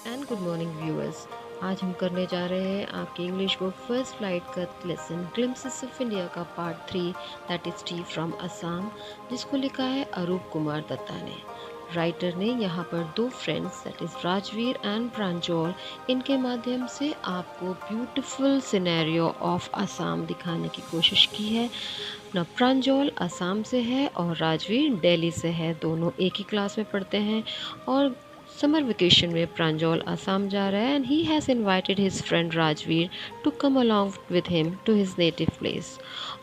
And good morning viewers. आज हम करने जा रहे हैं आपकी इंग्लिश बुक फर्स्ट फ्लाइट का लेसन ग्लिम्पसेस ऑफ इंडिया का part 3, that is T from Assam, जिसको लिखा है अरूप कुमार दत्ता ने। राइटर ने यहाँ पर दो friends that is Rajveer and Pranjol, इनके माध्यम से आपको ब्यूटीफुल सिनेरियो ऑफ असम दिखाने की कोशिश की है ना। प्रांजोल असम से है और राजवीर दिल्ली से है, दोनों एक ही क्लास में पढ़ते हैं। और समर वेकेशन में प्रांजोल असम जा रहा है and he has invited his friend Rajveer to come along with him to his native place.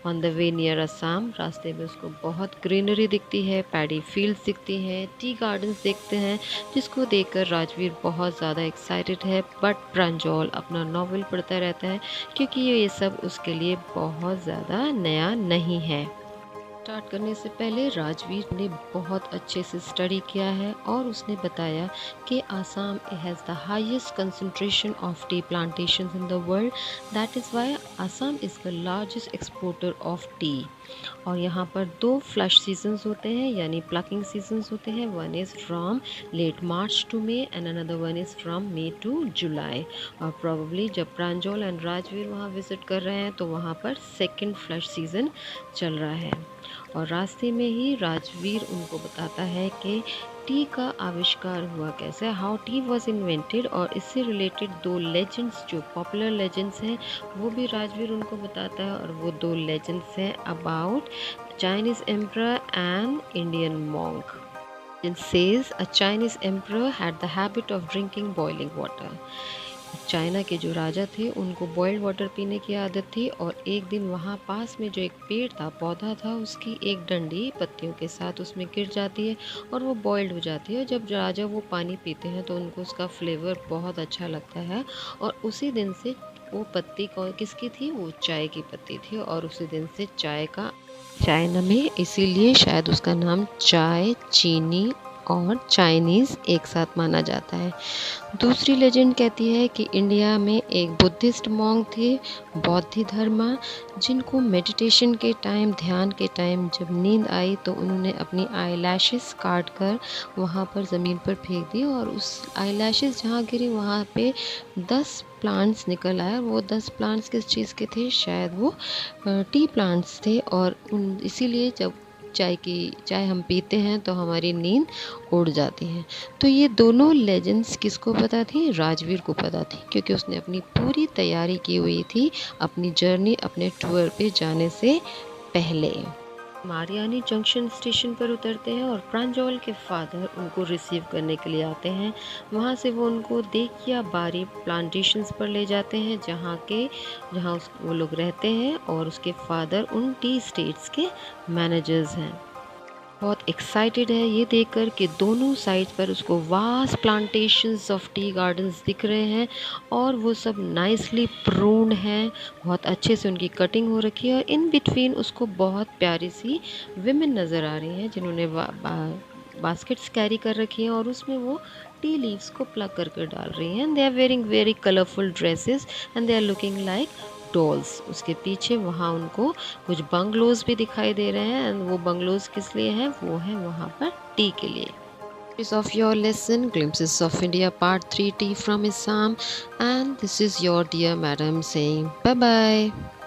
On the way near Assam, रास्ते में उसको बहुत ग्रीनरी दिखती है, पैडी फील्ड्स दिखती हैं, टी गार्डन्स देखते हैं, जिसको देखकर राजवीर बहुत ज़्यादा एक्साइटेड है। बट प्रांजोल अपना नॉवल पढ़ता रहता है क्योंकि ये सब उसके लिए बहुत ज़्यादा नया नहीं है। स्टार्ट करने से पहले राजवीर ने बहुत अच्छे से स्टडी किया है और उसने बताया कि Assam has the highest concentration of T plantations in the world, that is why Assam is the largest exporter of T. और यहाँ पर दो फ्लश सीजन्स होते हैं यानी प्लकिंग सीजन्स होते हैं, one is from late March to May and another one is from May to July. और प्रॉबली जब प्रांजोल एंड राजवीर वहाँ विज़िट कर रहे हैं तो वहाँ पर सेकेंड फ्लश सीज़न चल रहा है। और रास्ते में ही राजवीर उनको बताता है कि टी का आविष्कार हुआ कैसे, हाउ टी वॉज इन्वेंटेड, और इससे रिलेटेड दो लेजेंड्स जो पॉपुलर लेजेंड्स हैं वो भी राजवीर उनको बताता है। और वो दो लेजेंड्स हैं about Chinese emperor and Indian monk. It says a Chinese emperor had the habit of drinking boiling water. China के जो राजा थे उनको बॉइल्ड वाटर पीने की आदत थी और एक दिन वहाँ पास में जो एक पेड़ था, पौधा था, उसकी एक डंडी पत्तियों के साथ उसमें गिर जाती है और वो बॉइल्ड हो जाती है। जब राजा वो पानी पीते हैं तो उनको उसका फ्लेवर बहुत अच्छा लगता है और उसी दिन से वो पत्ती किसकी थी, वो चाय की पत्ती थी और उसी दिन से चाय का चाइना में, इसीलिए शायद उसका नाम चाय, चीनी और चाइनीज़ एक साथ माना जाता है। दूसरी लेजेंड कहती है कि इंडिया में एक बुद्धिस्ट मॉन्क थे, बौद्ध धर्म, जिनको मेडिटेशन के टाइम, ध्यान के टाइम जब नींद आई तो उन्होंने अपनी आई लैशेस काट कर वहाँ पर ज़मीन पर फेंक दी और उस आई लैशेस जहाँ गिरी वहाँ पे 10 प्लांट्स निकल आए। वो 10 प्लांट्स किस चीज़ के थे, शायद वो टी प्लांट्स थे। और इसीलिए जब चाय हम पीते हैं तो हमारी नींद उड़ जाती है। तो ये दोनों लेजेंड्स किसको पता थी, राजवीर को पता थी, क्योंकि उसने अपनी पूरी तैयारी की हुई थी अपनी जर्नी, अपने टूर पे जाने से पहले। मारियानी जंक्शन स्टेशन पर उतरते हैं और प्रांजोल के फादर उनको रिसीव करने के लिए आते हैं। वहाँ से वो उनको देखिया बारी प्लांटेशंस पर ले जाते हैं जहाँ वो लोग रहते हैं और उसके फादर उन टी स्टेट्स के मैनेजर्स हैं। बहुत एक्साइटेड है ये देखकर कि दोनों साइड पर उसको vast plantations of tea gardens दिख रहे हैं और वो सब नाइसली प्रून्ड हैं, बहुत अच्छे से उनकी कटिंग हो रखी है और इन बिटवीन उसको बहुत प्यारी सी विमेन नज़र आ रही हैं जिन्होंने बास्केट्स कैरी कर रखी हैं और उसमें वो टी लीव्स को प्लग करके डाल रही हैं। They are wearing very colourful dresses and they are looking like dolls. उसके पीछे वहाँ उनको कुछ बंगलोज भी दिखाई दे रहे हैं एंड वो बंगलोज किस लिए हैं, वो है वहाँ पर टी के लिए। Of your lesson Glimpses of India Part 3 Tea from Assam, and this is your dear madam saying bye bye.